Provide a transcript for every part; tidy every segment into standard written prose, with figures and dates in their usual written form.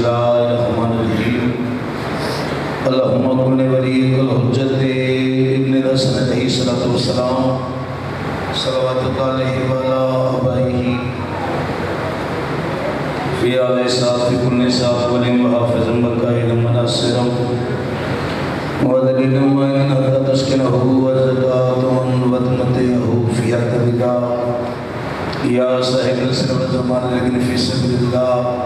الله الرحمن الرحيم اللهم كن وليك الحجة ابن الحسن عليه الصلاة والسلام صلواتك عليه وعلى آبائه في آل ساعة في كل ساعة ولم وحافظ مكائد مناصرا ودليل وإن حتى تسكنه وزكاة وتمتعه في أرضك يا صاحب السر والزمان لكن في سبيل الله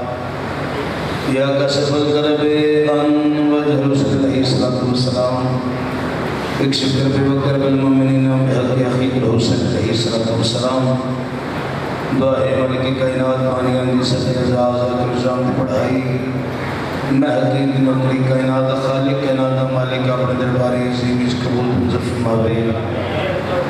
يا كاشف الكرب عن وجه رسول الله صلى الله عليه وسلم اكشف كرب وكرب المؤمنين بحق أخيك الحسين عليه الصلاة والسلام دعائے ملک کائنات پانی اندی سطح اعزاز الزام کی پڑھائی محقیق نقلی کائنات خالق کائنات مالک اپنے درباری عظیم اس قبول منظر فرماوے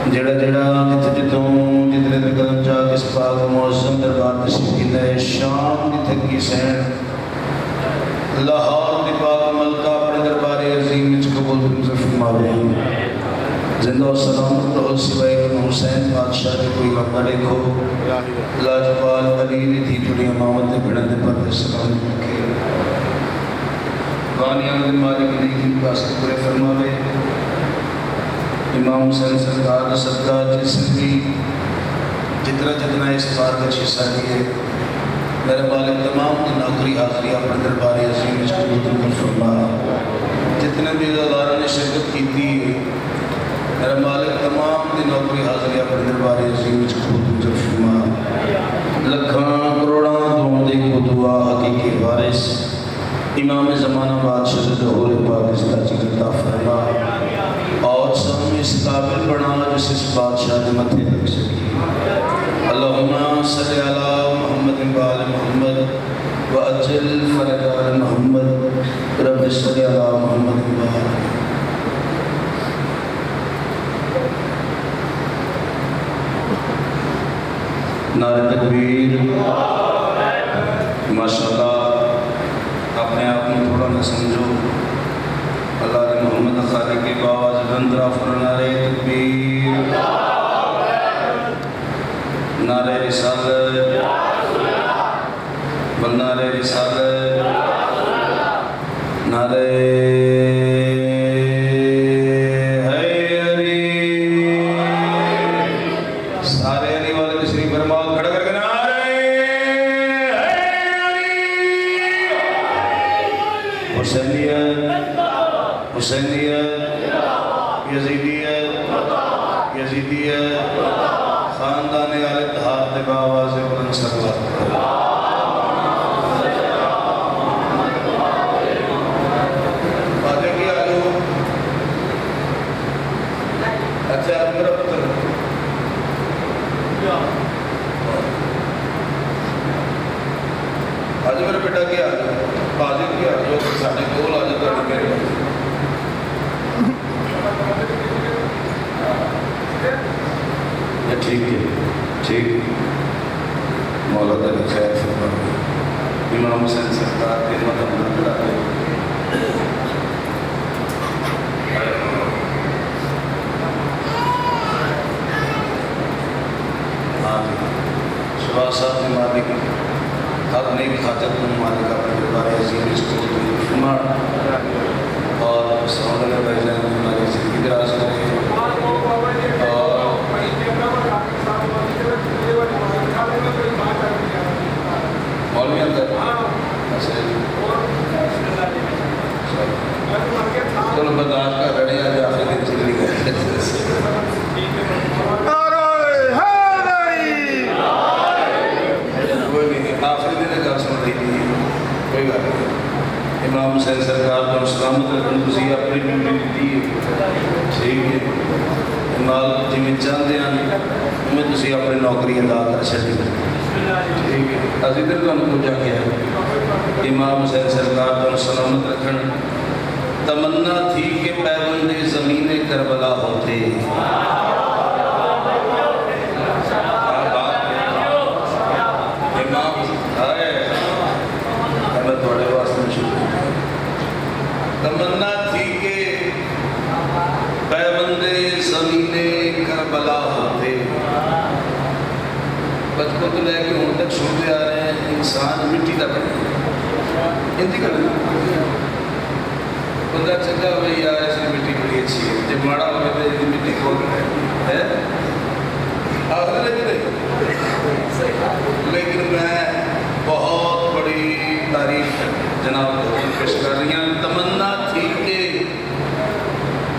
جڑا جڑا جتوں جتنے در قدم جا اس پاک معظم دربار تشریف کیتا ہے شام دی تھکی سین لاہور دی پاک ملکہ اپنے دربار عظیم اس قبول منظر فرماوے زندہ و سلامت رہو سوائے امام حسین بادشاہ کے کوئی غم نہ لکھو لاجپال علی تھی تھوڑی امامت بھڑن دے پر سلام رکھے بانیان دن مالک نہیں کی واسطے پورے فرماوے امام حسین سرکار صدقہ جس کی جتنا اس بار کا حصہ لیے میرے مالک تمام کی نوکری حاضری اپنے دربار عظیم اس کو قبول فرما جتنے بھی عزاداروں نے شرکت کی تھی میرے مالک تمام کی نوکری حاضری اپنے دربار عظیم اس کو قبول فرما لکھاں کروڑاں دعا دے کو دعا حقیقی وارث امام زمانہ بادشاہ ظہور پاکستان کی عطا فرما اور سب میں اس قابل بنا جس اس بادشاہ کے متھے رکھ سکی اللہم صلی علی محمد وآل محمد وعجل فرج آل محمد رب صلی علی محمد وآل نعرہ تکبیر ماشاءاللہ اپنے آپ میں تھوڑا نہ سمجھو اللہ نے محمد خالق کے باواز بندرہ فرنارے تکبیر نعرہ رسالت بلنارہ رسالت نعرہ یزیدیت خاندان آل اتحاد نے باواز بلند سروات آجے کی آجو اچھا میرا پتر آجو میرا بیٹا کی آجو آجے کی آجو ساڑھے کول آجو کرنے کے لیے ٹھیک ہے ٹھیک مولا تعالی خیر فرمائے امام حسین سرکار کے مدد کرا دے شباز صاحب نے مالک ہر نیک حاجت میں مالک اپنے دربار عظیم اس کو فرما اور سوال اللہ بھائی جان ہماری زندگی دراز کرے مولوی اندر چلو برداشت کا رڑے آج آخر دن چلی گئے کوئی نہیں آخری دن کا سن رہی تھی کوئی بات نہیں امام حسین سرکار کو سلامت رکھن تسی اپنی بیٹی دیتی ٹھیک ہے نال جی میں چاہتے ہیں میں تسی اپنی نوکری ادا کر چلی ٹھیک ہے ازی در کو پوچھا گیا امام حسین سرکار کو سلامت رکھن تمنا تھی کہ پیوند زمین کربلا ہوتے امام آئے میں تھوڑے واسطے میں شکر تمنا تھی کہ پیوند زمین کربلا ہوتے بچپن تو لے کے ہوں تک سنتے آ رہے ہیں انسان مٹی کا بنے ہندی کرنا بندہ چنگا ہوئے یار اس کی مٹی بڑی اچھی ہے، جب ماڑا ہوئے تو یہ مٹی کھول ہے آخر ہے کہ نہیں؟ لیکن میں بہت بڑی تعریف جناب کو پیش کر رہی ہیں۔ تمنا تھی کہ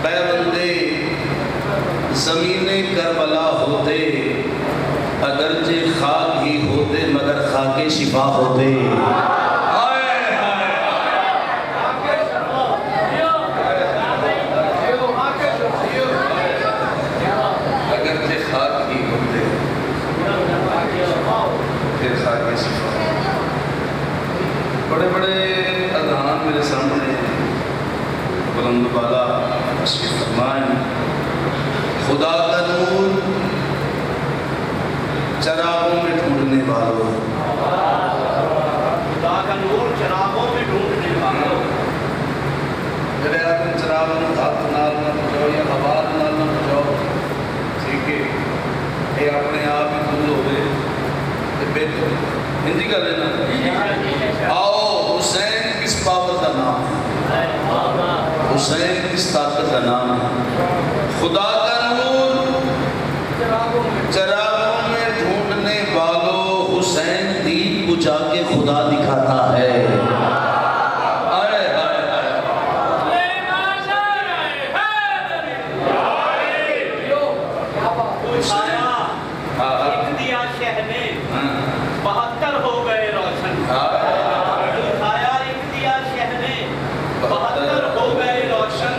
پیوندے زمین کربلا ہوتے، اگرچہ خاک ہی ہوتے مگر خاک شفا ہوتے۔ اگرچہ خاک ہی ہوتے پھر خاک شفا۔ بڑے بڑے اذہان میرے سامنے بلند بالا تشریف فرمائیں۔ خدا کا نور چراغوں میں ڈھونڈنے والوں، خدا کا نور چراغوں میں ڈھونڈنے والوں، میرے آدم چراغوں میں ہاتھ نال نہ بجاؤ یا آواز نال نہ بجاؤ، ٹھیک ہے، یہ اپنے آپ ہی دور ہوئے بہتر ہندی کر لینا۔ آؤ حسین کس پاور کا نام ہے، حسین کس طاقت کا نام ہے۔ خدا کا نور چراغوں میں ڈھونڈنے والوں، حسین دین بجھا کے خدا دکھاتا ہے۔ ایک دیا شہ میں 72 ہو گئے روشن، اٹھایا ایک دیا شہ میں 72 ہو گئے روشن،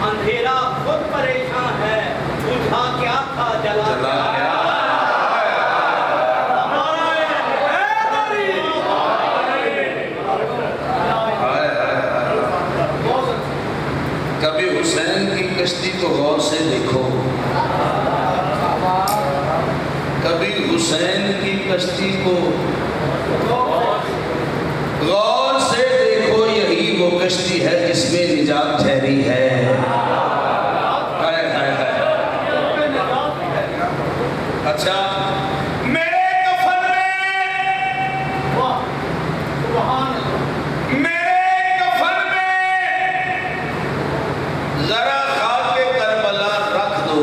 اندھیرا خود پریشان ہے، بجھا کیا تھا جلا گیا۔ کبھی حسین کی کشتی کو غور سے دیکھو، کبھی حسین کی کشتی کو غور سے دیکھو، یہی وہ کشتی ہے جس میں نجات ٹھہری ہے۔ اچھا میرے کفن میں ذرا خاک کربلا رکھ دو۔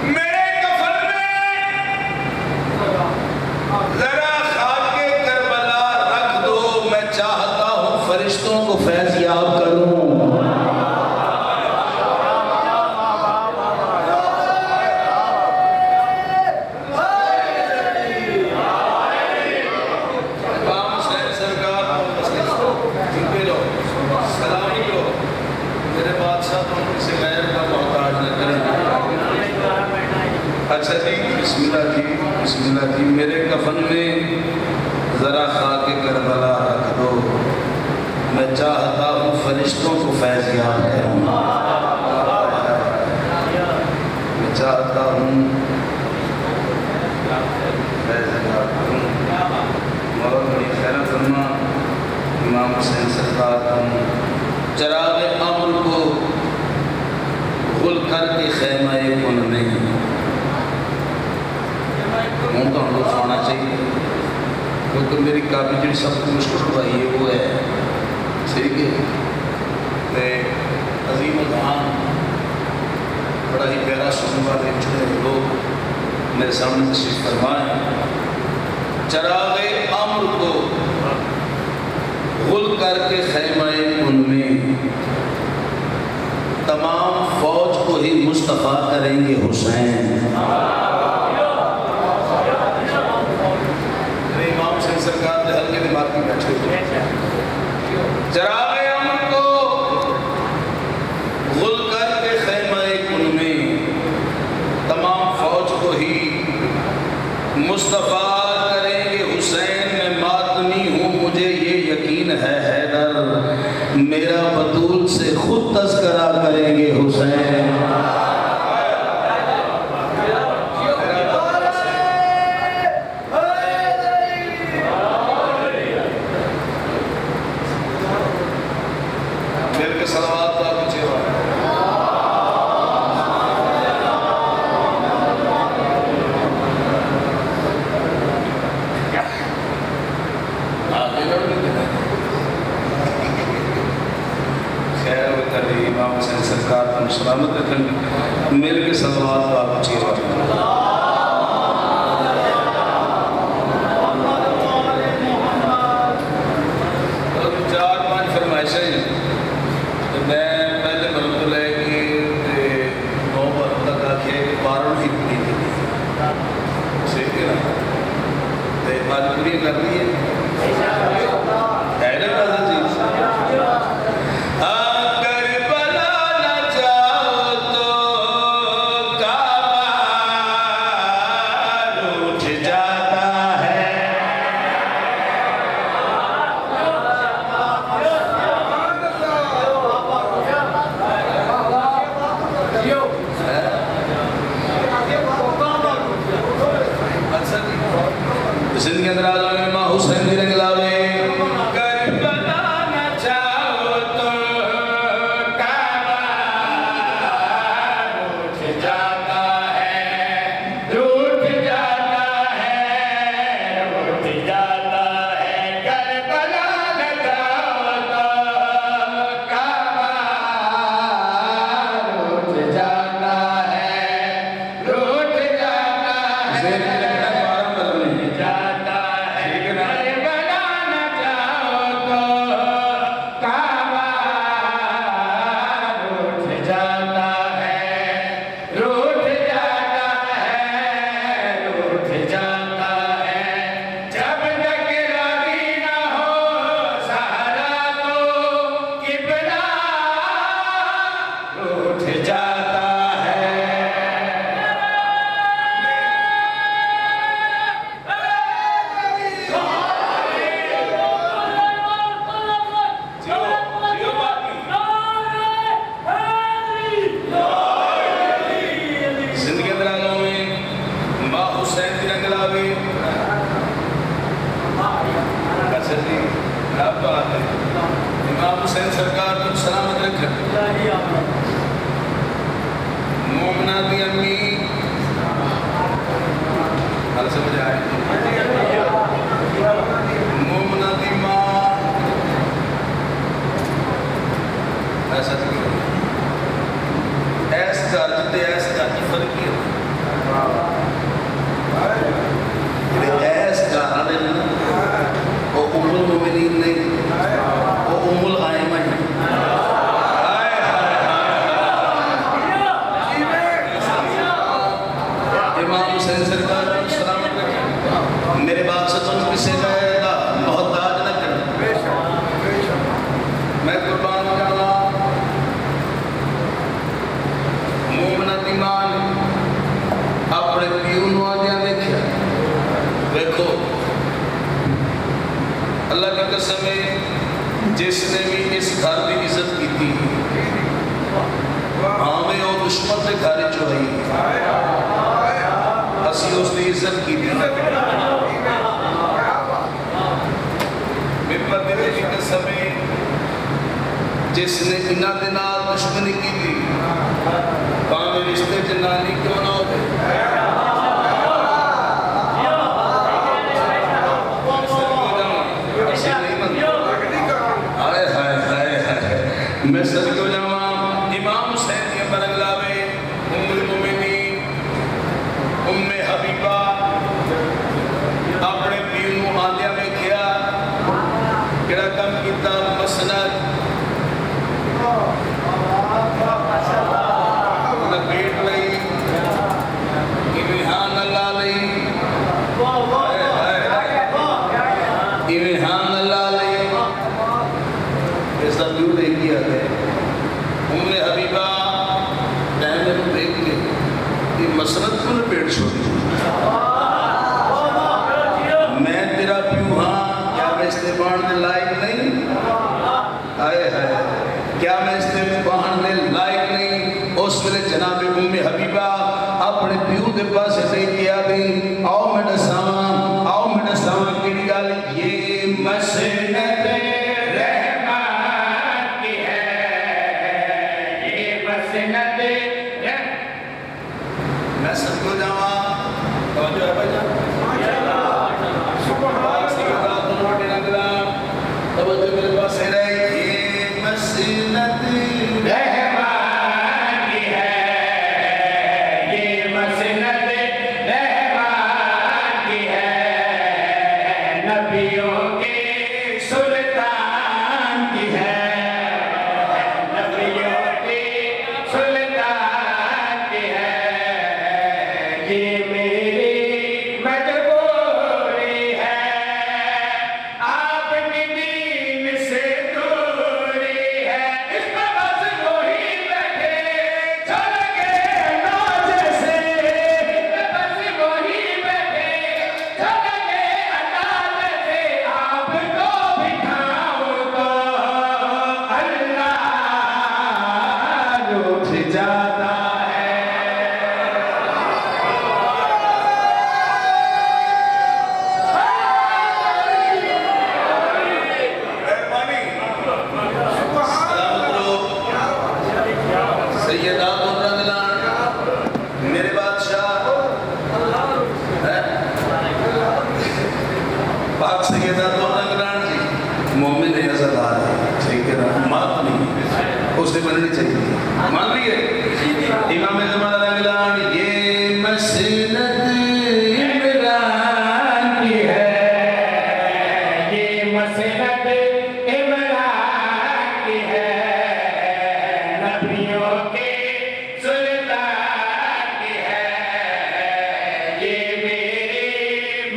میرے کفن میں ذرا خاک کربلا رکھ دو، میں چاہتا ہوں فرشتوں کو فیض یاب کروں۔ اچھا جی، بسم اللہ جی، بسم اللہ جی۔ میرے کفن میں ذرا خاک کربلا رکھ دو، میں چاہتا ہوں فرشتوں کو فیض یاب کروں۔ میں چاہتا ہوں فیض یاب کروں۔ مولا بڑی خیرہ فرما امام حسین سرکار کو چراغ امر کو غل کر کے خیمہ کن میں ہوں تو ہم لوگ سونا چاہیے، کیونکہ میری کافی جڑی سب کو مشکل کروائی ہے وہ ہے ٹھیک ہے۔ عظیم الجہان بڑا ہی پیارا سننے والے چھوٹے لوگ میرے سامنے تشریف فرمائیں۔ چراغ امر کو غل کر کے خیمہ کن میں تمام فوج کو ہی مصطفیٰ کریں گے حسین۔ سرکار نے ہلکے دماغ میں بیٹھے ہوئے چراغ امر کو غل کر کے خیمہ کن میں تمام فوج کو ہی مصطفیٰ کریں گے حسین۔ میں ماتمی ہوں، مجھے یہ یقین ہے حیدر میرا بطول سے خود تذکرہ کریں گے حسین۔ بات پوری کر دی ہے نا حضرت جی کربلا نہ جاؤ تو کعبہ روٹھ جاتا ہے زندگی اندر آزاد میں ماں حسین دی رنگ لاوے کربلا نہ جاؤ تو کعبہ روٹھ جاتا ہے روٹھ جاتا ہے روٹھ جاتا ہے کربلا نہ جاؤ تو کعبہ روٹھ جاتا ہے روٹھ جاتا ہے امام حسین سرکار کو سلامت رکھے مومنہ دی امی حال سمجھ آئے مومنہ دی ماں ایسا تھی ایس کا جتے ایس کا کی فرقی ہے ایس کا وہ ام المومنین نہیں وہ ام الغائمہ ہے امام حسین سرکار کو سلامت رکھیں میرے باپ سے تم کسے جائے گا محتاج نہ کریں میں قربان جانا مومنہ دیمان اپنے پیون وادیاں دیکھیں دیکھو اللہ کی قسم ہے جس نے بھی اس گھر کی عزت کی تھی ہمیں اور دشمن سے گھر چوئی اسی اس نے عزت کی تھی ممبر دینے کی قسم ہے جس نے انہ دنال دشمنی کی تھی ہمیں رشتے جنانی کیوں نہ ہوتے میں سب کو جاؤں امام حسین کے برنگ لاوے ام المومنین ام حبیبہ اپنے پیونوں آندیا میں کیا کڑا کم کیتا مسند لپیٹ لئی امہان اللہ لئی امہان اللہ لئی ایسا کیوں نہیں کیا ہے ام حبیبہ ٹائم کو دیکھ کے یہ مسند کو لپیٹ چھوڑی میں تیرا پیوں ہاں کیا میں استعمال دے لائق نہیں آئے ہائے کیا میں استعمال دے لائق نہیں اس ویلے جناب ام حبیبہ اپنے پیوں دے پاس سے کیا دی آؤ میں نساواں کیڑی گل یہ مسند میں سب کو جاؤں توجہ ہے بھائی جان توجہ میرے پاس ہے رہی یہ مسند رحمان کی ہے یہ مسند رحمان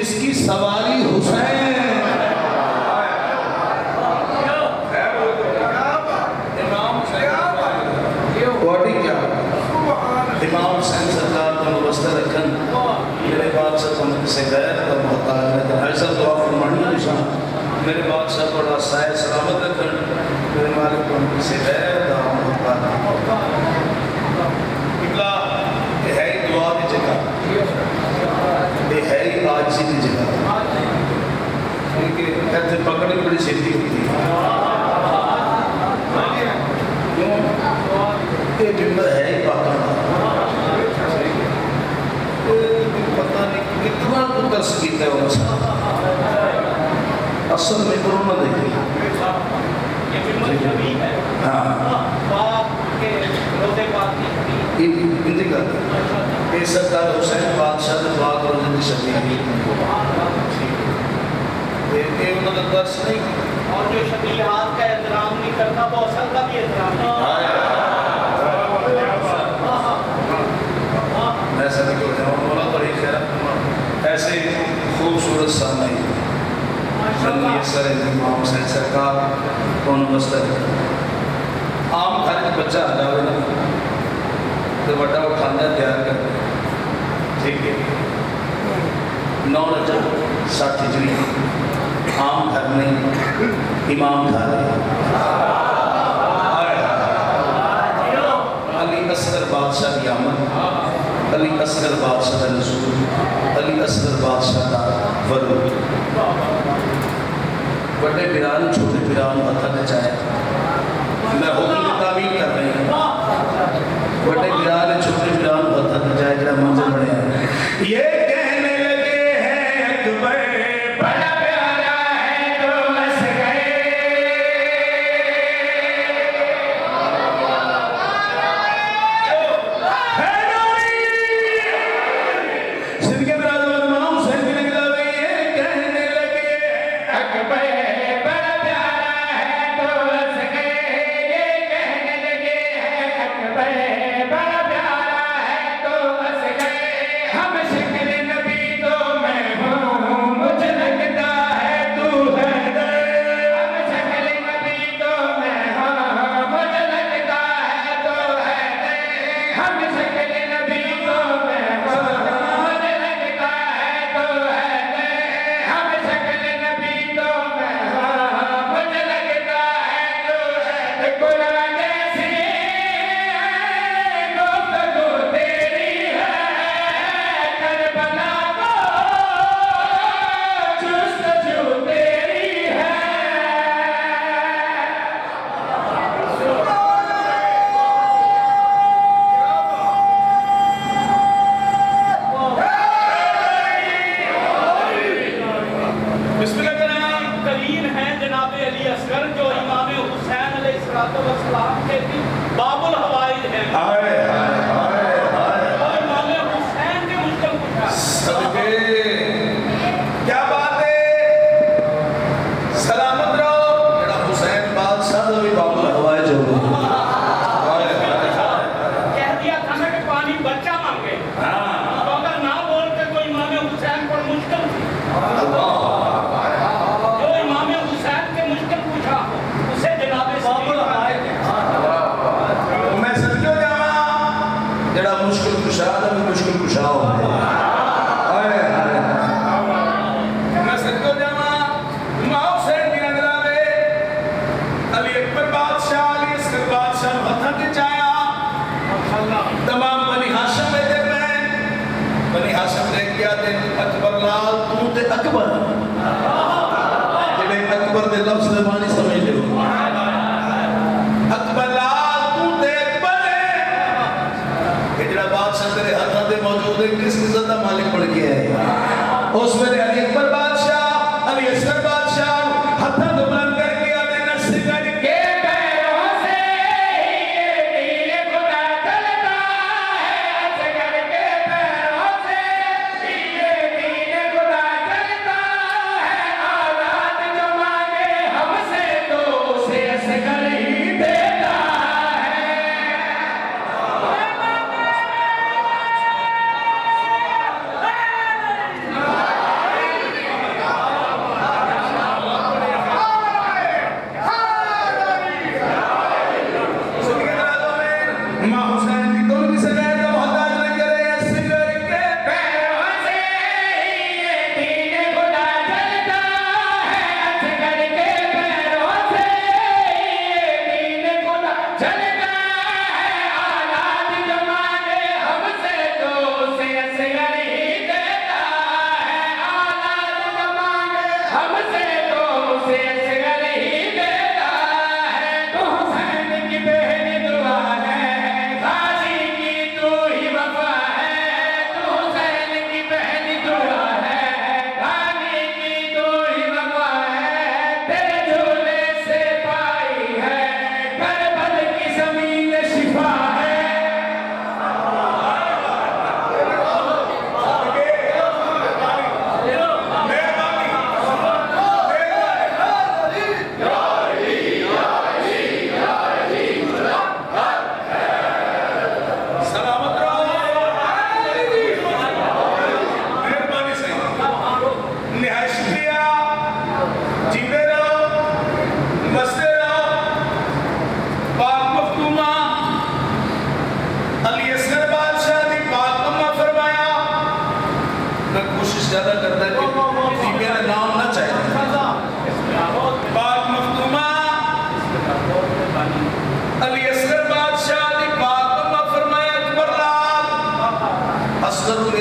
جس کی سواری حسین باڈی کیا امام حسین سرکار کا مبستر رکھن میرے بات صاحب ہم سے غیر کا محتاج ہے ایسا دعا فرمانی نشان میرے بات صاحب بڑا سائے سلامت رکھن میرے مالک کو ہم سے غیر کا محتاج اگلا یہ ہے دعا کی جگہ یہ ہے آجزی کی جگہ کیونکہ ایسے پکڑی بڑی سیدھی ہوتی ہے یہ جملہ ہے ہی پاکستان پتہ نہیں کتنا تو درس کیتا ہے وہ اصل میں کروں نہ دیکھیں یہ جملہ شبیہ ہے باپ کے روزے پاک کی انتقال یہ سرکار حسین بادشاہ نے بات روزے کی شبیہ یہ انہوں نے درس نہیں اور جو شبیہات کا احترام نہیں کرتا وہ اصل کا بھی احترام نہیں کرتا ایسا نہیں کرتے ہیں مولا بڑی خیر ایسے خوبصورت سامنے رنگی سر امام حسین سرکار کون مستر عام گھر بچہ آ جاوے نا تو بڑا وہ کھانا تیار کرتے ٹھیک ہے 9 رجب 60 ہجری عام گھر نہیں امام گھر علی اصغر بادشاہ کی آمد علی اصغر بادشاہ کا نزول علی اصغر بادشاہ کا ورود بڑے پیران چھوٹے پیران پتہ نہ چاہے میں حکم کی تعمیل کر رہی ہوں بڑے پیران چھوٹے پیران پتہ نہ چاہے جڑا منظر بڑے ہیں یہ کہنے لگے ہیں اکبر بڑا پیارا ہے تو اصغر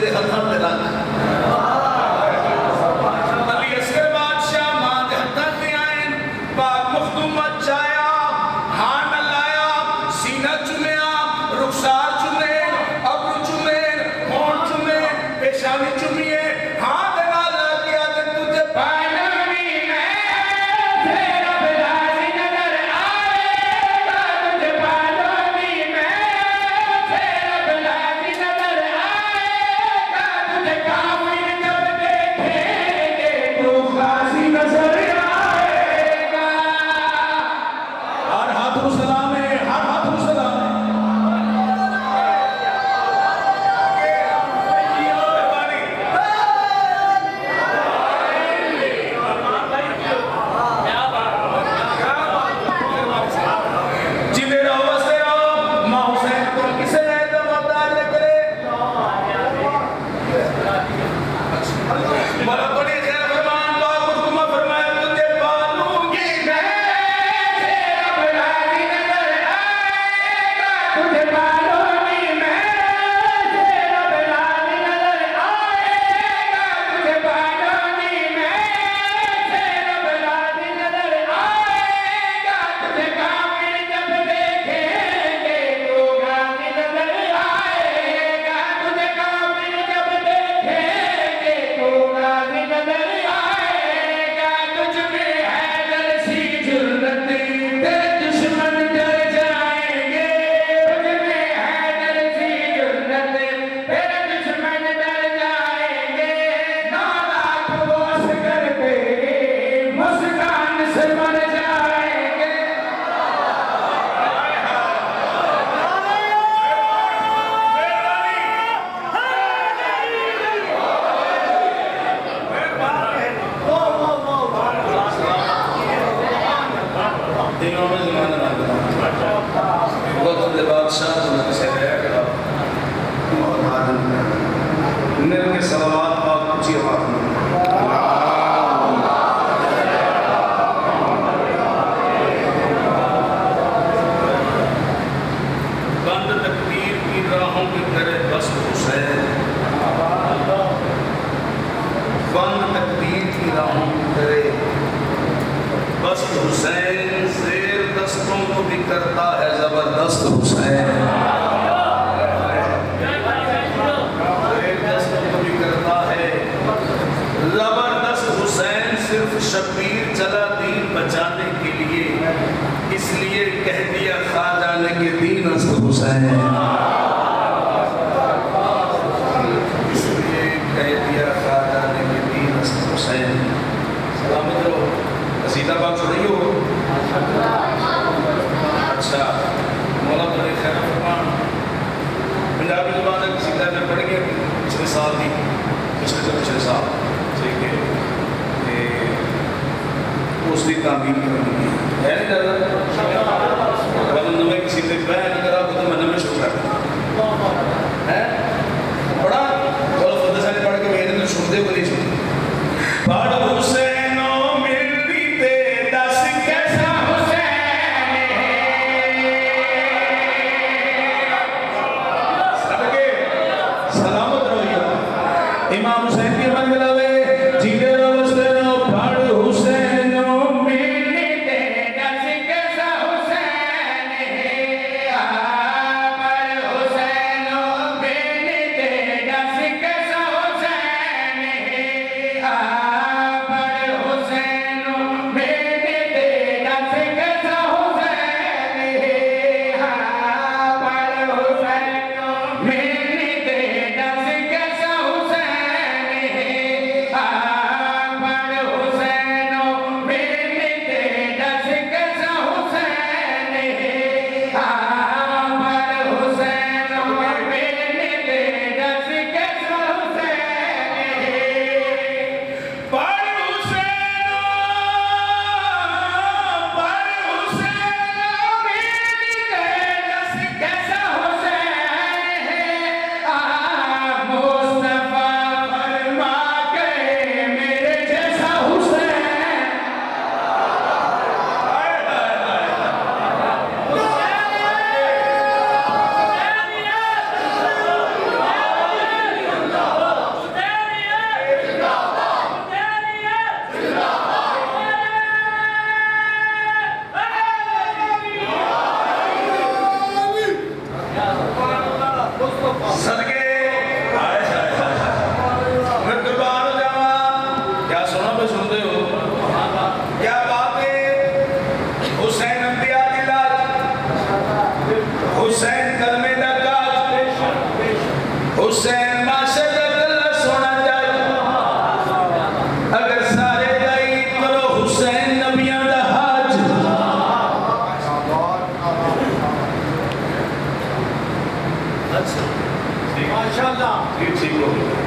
میرے ہاتھوں تے رکھ علی اصغر بادشاہ ماں دے ہاتھوں تے آئے پاک مخدومت چایا ہاں لایا سینہ چومیا رخسار چومے ابرو چومے ہون چومے پیشانی چومیے ہاں دے نال لگیا تے تجھے پانا شبیر چلا دین بچانے کے لیے اس لیے کہہ دیا خواجہ نے کہ دین است حسین اس لیے کہہ دیا خواجہ نے کہ دین است حسین سلامت رہو قصیدہ پاک سنئی ہو اچھا مولا بڑے خیر فرمان پنجابی زبان ہے قصیدہ میں پڑھ گئے پچھلے سال دی پچھلے سال ٹھیک ہے اس کی تعمیر کرنی ہے نہیں ڈرنا اگر نویں کسی نے بیان کرا تو میں نویں شروع کر ہے بڑا بولو خود سے پڑھ کے میں نے سنتے کو نہیں سنتے پڑھ حسینو ملتی تے دس کیسا حسین ہے صدقے سلامت رہو امام حسین کی من ملاوے جیتے رہو حسینو پڑھ حسینو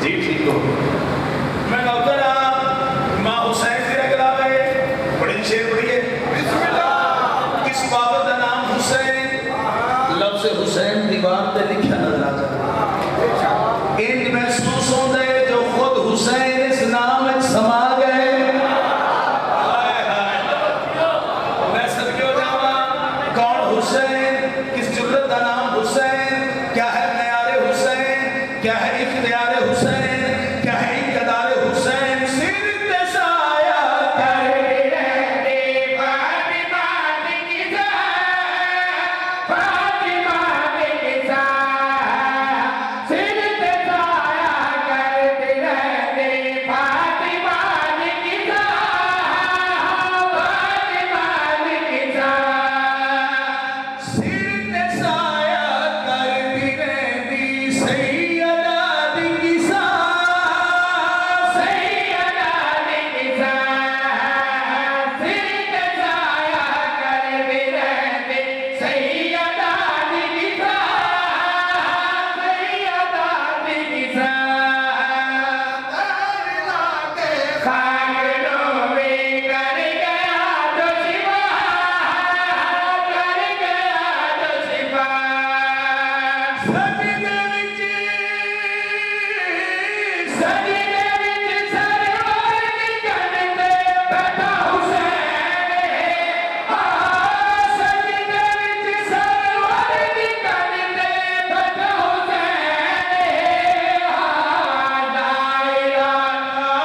جی ٹھیک ہو میں نوکر ماں حسین کی رکھلاوے بڑی شیر بڑی ہے بسم اللہ کس بابت کا نام حسین لفظ حسین دیوار تے لکھا نظر آ جائے انج محسوس ہوتا ہے جو خود حسین اس نام میں سما گئے میں صدقے ہو جاواں کون حسین کس جرت کا نام حسین کیا ہے معیار حسین کیا ہے اختیار حسین کیا ہے اقتدار حسین سر تے سایہ کر رہتے فاطمہ کی ذات فاطمہ کی ذات سر تے سایہ کرتے رہتے فاطمہ کی ذات فاطمہ کی ذات سر تے سایہ کرتی رہتی سیدہ دی کسا سیدہ دی ذات سر تے سایہ کرتے رہتے سیدہ دی ذات سیدہ دی ذات خاکڑوں میں کر گیا جو شفا کر گیا جو شفا سجدے وچ سرور دی کندے بیٹھا حسین سجدے وچ سرور دی کندے بیٹھا حسین لا الہ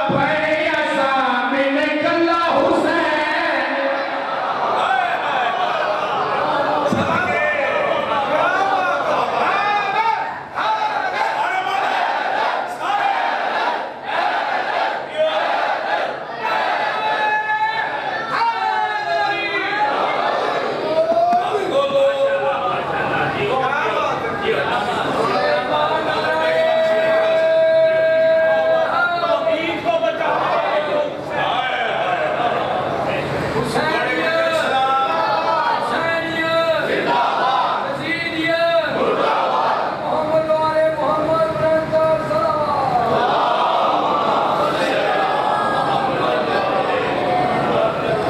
پڑھیا سامنے کلا حسین توحید کو بچانے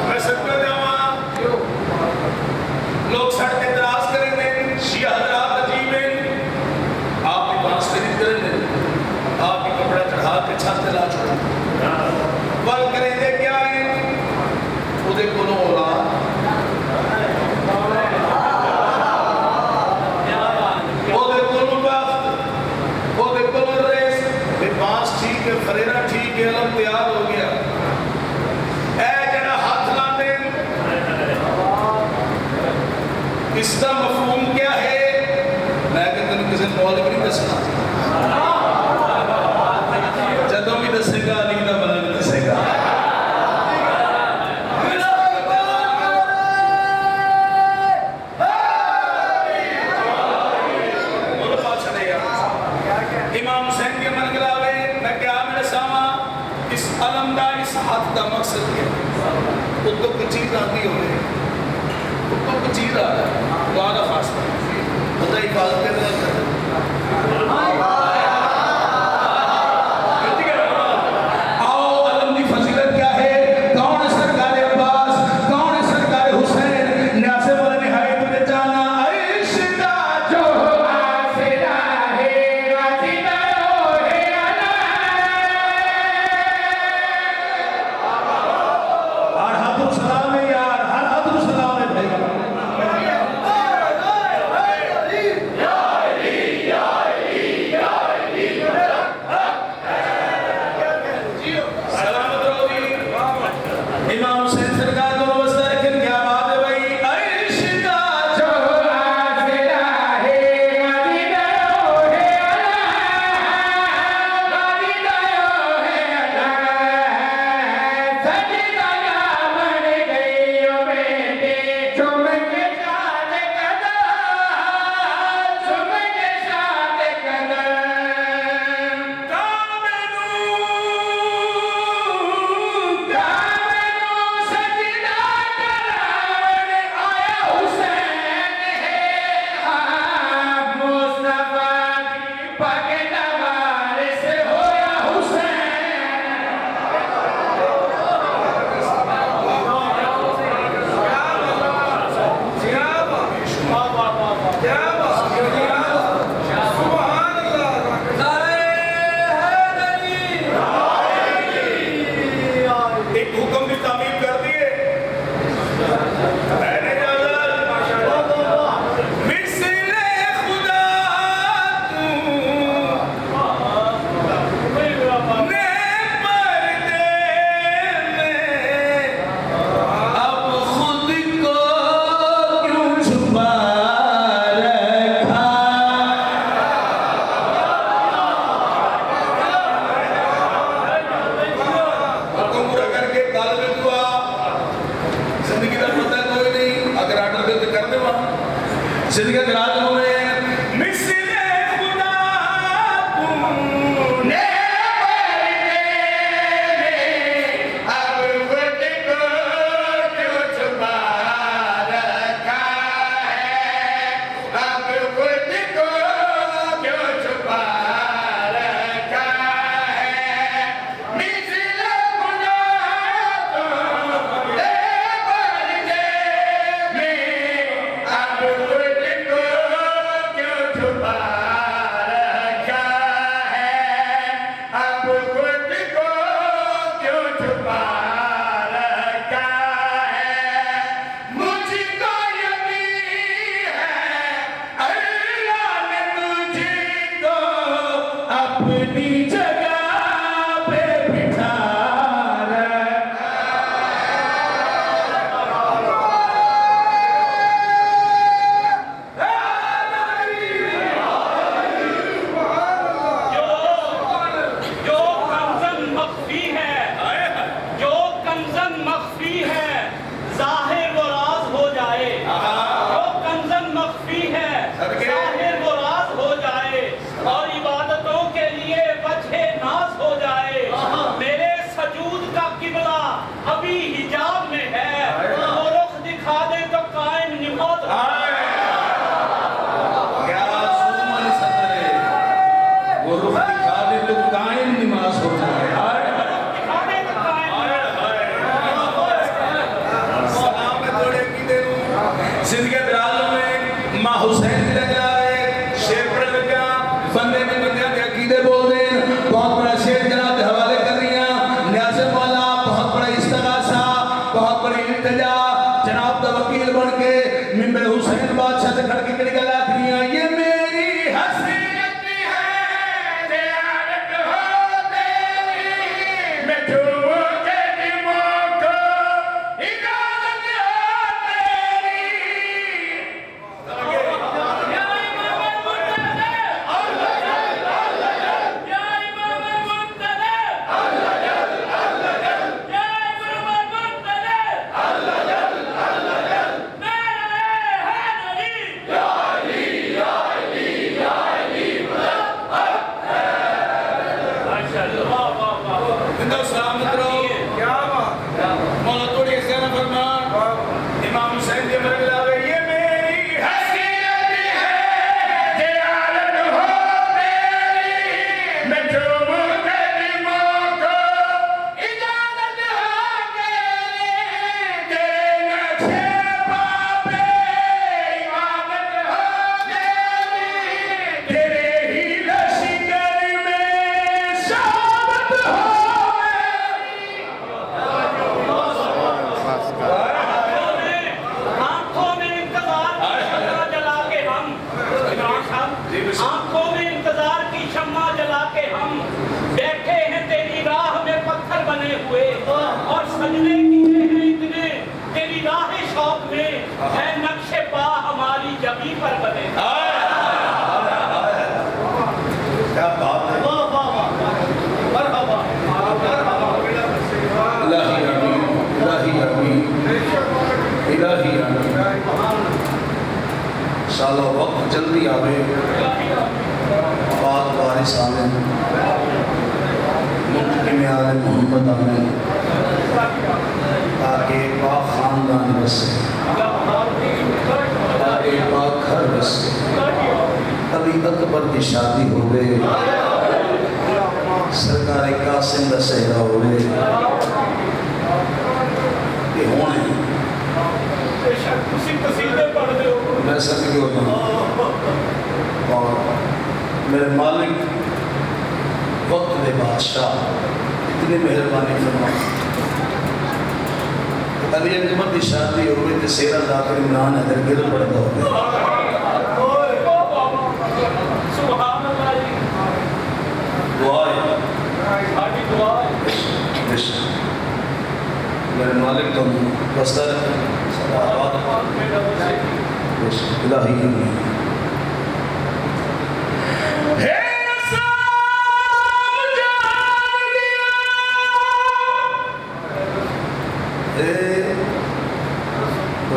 میں صدقہ جاواں لوگ سڑ کے اعتراض کریں گے شیعہ حضرات عجیب ہیں آپ کی بانس خرید کریں گے آپ کی کپڑا چڑھا کے چھت لا چھوڑیں ول کریں گے کیا ہے وہ دیکھو نو اولاد وہ دیکھو نو وقت وہ دیکھو نو ریس بھی بانس ٹھیک ہے فریرہ ٹھیک ہے علم تیار ہو گیا اے جڑا ہاتھ لاندے اس کا مفہوم کیا ہے میں کہ تینوں کسی مولوی نہیں دسنا جدوں بھی دسے گا علی دا بنا بھی دسے گا امام حسین کے من گلاوے میں کیا میرے ساماں اس علم دا اس ہاتھ دا مقصد کیا وہ تو کچھ چیز آتی ہوئے وہ تو کچھ چیز آ رہا ہے دعا کا فاصلہ خدا حفاظت کے دل کر آؤ علم دی فضیلت کیا ہے کون ہے سرکار عباس کون ہے سرکار حسین نیاسے والے نہایت میں جانا عیش دا جو آسرا ہے واسدہ ہے انا ہر حد سلام ہے یار ہر حد سلام ہے بھائی یا علی یا علی یا زندگی دراز ہوئے مثل خدا تو نے اب خود کو کیوں چھپا رکھا ہے اب خود کو کیوں چھپا رکھا ہے مثل خدا تو نے اب خود کو کیوں چھپا رکھا ہے اب خود کو کیوں چھپا رکھا ہے مجھ کو یقین ہے اللہ نے تجھ کو اپنی جگہ پہ بٹھا رکھا جو کنزن مخفی ہے جو کنزن مخفی ہے ظاہر و راز ہو جائے جو کنزن مخفی ہے ظاہر و راز ہو جائے اور عبادتوں کے لیے وجہ ناز ہو جائے میرے سجود کا قبلہ ابھی حجاب میں ہے وہ رخ دکھا دے تو قائم نماز ہو کیا سوم علی صدر ہے وہ رخ دکھا دے تو قائم نماز ہو جائے دکھا دے تو قائم سلام میں توڑے کی دے زندگی دراز میں ماں حسین دی لگ جائے شیر پڑھ لگا بندے میں بندیاں دے عقیدے بول دیں بہت بڑا شیر جناب دے حوالے کر رہی ہیں نیاز مولا بہت بڑا استغاثہ بہت بڑی التجا جناب دا وکیل بن کے منبر حسین بادشاہ سے کھڑ کے کڑی گلا کری ہیں یہ میری حسینت ہے زیارت ہو تیری میں جھوموں کے دموں کو اجازت ہو تیری یا امام المنتظر یا امام المنتظر یا امام المنتظر میرے ہے نبی زندہ سلامت رہو مولا توڑی کے سینا فرمان امام حسین دی مرگ لاوے یہ میری حسینت ہے زیارت ہو تیری میں جھوموں کے دموں کو اجازت ہو تیری تیرے نقشے پا پہ عبادت ہو تیری تیرے ہی لشکر میں شہادت ہو آنکھوں میں انتظار کی شمع جلا کے ہم عمران صاحب آنکھوں میں انتظار کی شمع جلا کے ہم بیٹھے ہیں تیری راہ میں پتھر بنے ہوئے اور سجدے کیے ہیں اتنے تیری راہ شوق میں ہے نقش پا ہماری جبی پر بنے کیا بات ہے مرحبا الہی امین الہی امین الہی امین سالہ وقت جلدی آوے آباد وارث آمین منتقم آل محمد آمین تاکہ پاک خاندان بسے تاکہ پاک گھر بسے علی اکبر کی شادی ہوئے سرکار قاسم دا سہرا ہوئے یہ ہونے بے شک اسی قصیدے پڑھ دے ہو میں سب کی ہوتا ہوں اور میرے مالک وقت دے بادشاہ اتنی مہربانی فرما علی اکبر کی شادی ہوئے تو سیرہ ذاکر عمران حیدر گر پڑتا ہوئے سبحان اللہ جی دعائیں ہماری دعا میرے مالک تم بستر سدا آباد الہی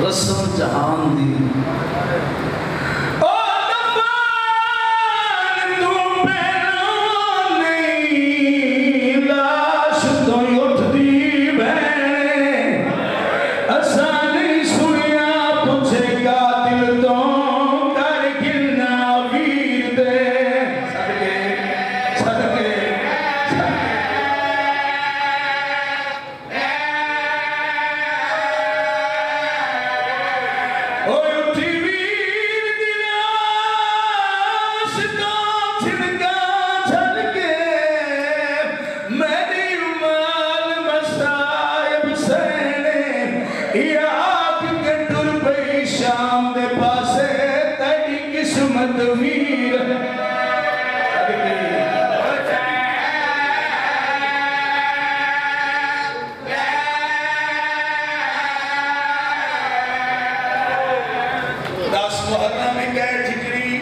رسم جہان دی میری مال مسائب سہنے یا آپ کے ٹر پئی شام دے پاسے تیری قسمت ویر محرم میں گئے ٹھکری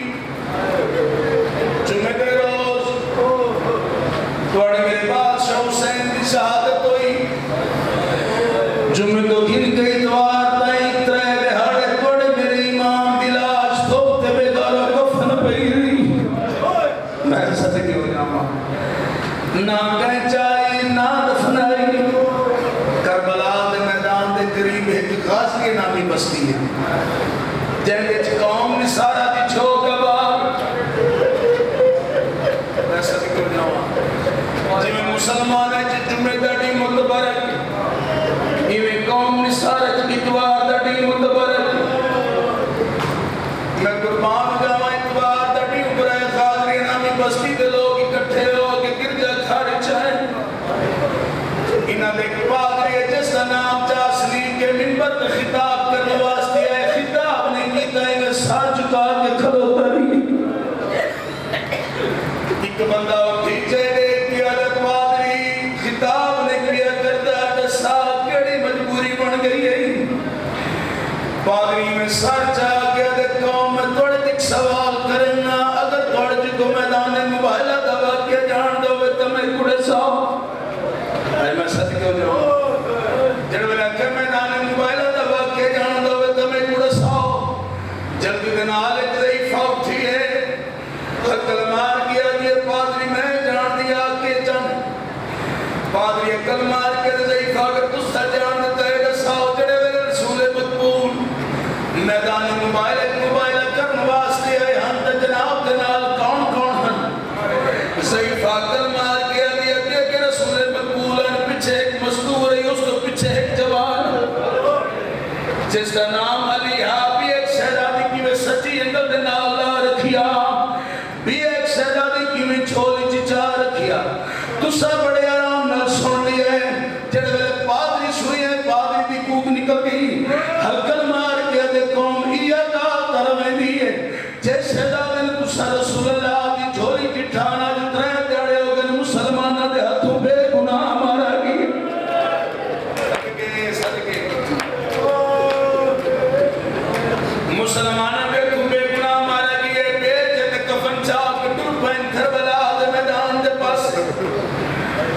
جمعہ کے روز توڑے میرے بادشاہ حسین کی شہادت ہوئی جمعہ کو گن کے اتوار تائیں ترے دہاڑے توڑے میرے امام دی لاش دھوتے بے گارا کفن پئی رہی میں صدقے ہو جاؤں نہ کہیں چاہیے نہ دفنائی کربلا دے میدان دے قریب ایک غازی نامی بستی ہے جن وچ قوم نے سارا دی چھوک بار میں صدقے ہو جاؤں جی میں مسلمان ہے جمعہ داڑی متبرک ایویں قوم نے سارا اتوار داڑی متبرک میں قربان جاواں اتوار داڑی اوپر غازی نامی بستی دے لوگ اکٹھے ہو کے گرجا کھارے چاہیں انہاں دے پادری جس کا نام چاسلی کے منبر پہ خطاب کرنے واسطے ہے خطاب نہیں کیتا ہے سر جھکا کے کھلوتا رہی ایک بندہ اٹھی چہرے کی عادت پادری خطاب نہیں کیا کرتا دسا کیڑی مجبوری بن گئی ہے پادری میں سر چاہ کے عادت قوم میں تھوڑے تک سوال کرنا اگر تھوڑے جی کو میدان موبائلہ دبا کے جان دو تو میں کڑے ساؤ میں صدقے ہو جاؤں جن میں کہ میدان موبائلہ دبا کے جان دو تو میں کڑے ساؤ جلدی دن آلے ضعیفہ اٹھی ہے کلمار کیا یہ پادری میں جان دیا کہ جان پادری کلمار کے ضعیفہ اگر تُس سے جان دیتا ہے دساؤ جڑے میرے رسول مقبول میدان موبائلہ کرن واسطے آئے ہم تا جناب دنال کون کون ہن ضعیفہ کلمار کیا دیا کہ رسول مقبول ان پچھے ایک مزدور ہے اس کو پچھے ایک جوان جس کا نام علی بھی ایک شہزادی کی میں سچی اندر دینا اللہ رکھیا بھی ایک شہزادی کی میں چھولی چچا رکھیا تو سب بڑے آرام نہ سن لیا ہے جڑے میرے پادری سوئی ہیں پادری بھی کوک نکل گئی حلقل مار کے دے قوم ایا کا ترویں دی ہے جس شہزادی نے تو سا رسول اللہ دی چھولی چٹھانا جو ترے دیڑے ہو گئے مسلمانہ دے ہاتھوں بے گناہ مارا گئی صدقے مسلمانہ بے گناہ مارا گئی ہے بے جد کفن چاک ٹر پین کربلا دے میدان دے پاس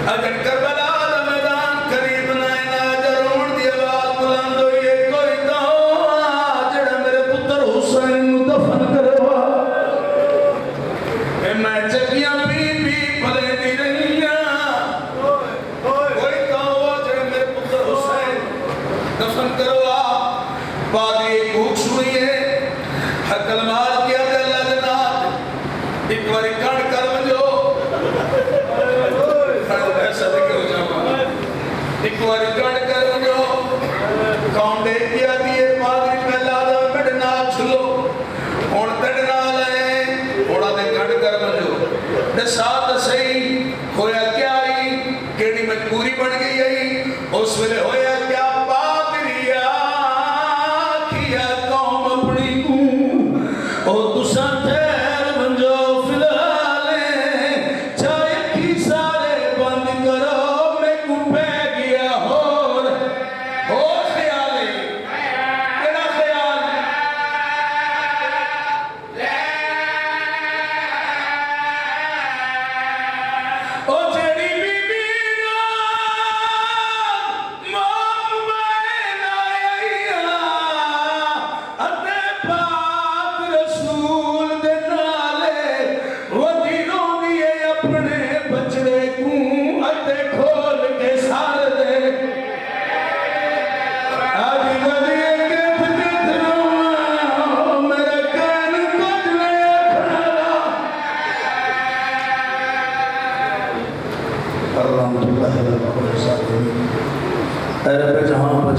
اگر کربلا دے میدان قریب نائنا جرون دی آواز بلند ہوئی ہے کوئی تو جڑا میرے پتر حسین دفن کروا میں چکیاں بھی بھلے دی رہی کوئی تو جڑا میرے پتر حسین دفن کروا پادری ایک بھوک سنی ہے حقل مار کیا دے اللہ جنات ایک باری کڑ کر بجو ایسا دیکھے ہو جاؤں ایک باری کڑ کر بجو کون دے کیا دیئے پادری پہلا دا میڈنا چھلو ہون تڑنا لائے ہوڑا دے کڑ کر بجو دے ساتھ صحیح ہویا کیا آئی کیڑی مجبوری بن گئی آئی اس ویلے ہویا کیا پادری قوم اپنی کو او تساں ٹھہر بنجو فی الحال چاہے کی سارے بند کرو میں کو پہ گیا ہو خیال ہے کیڑا خیال او جیڑی بی بی مام بین آئی اتے پاک رسول دے نالے ودینوں دیئے اپنے بچڑے کوں اتے کھول کے سار دے آدھی ودیے گت گت روما میرا کان کچھ نہیں کھڑا رحمت اللہ علیہ وسلم اے رب جہاں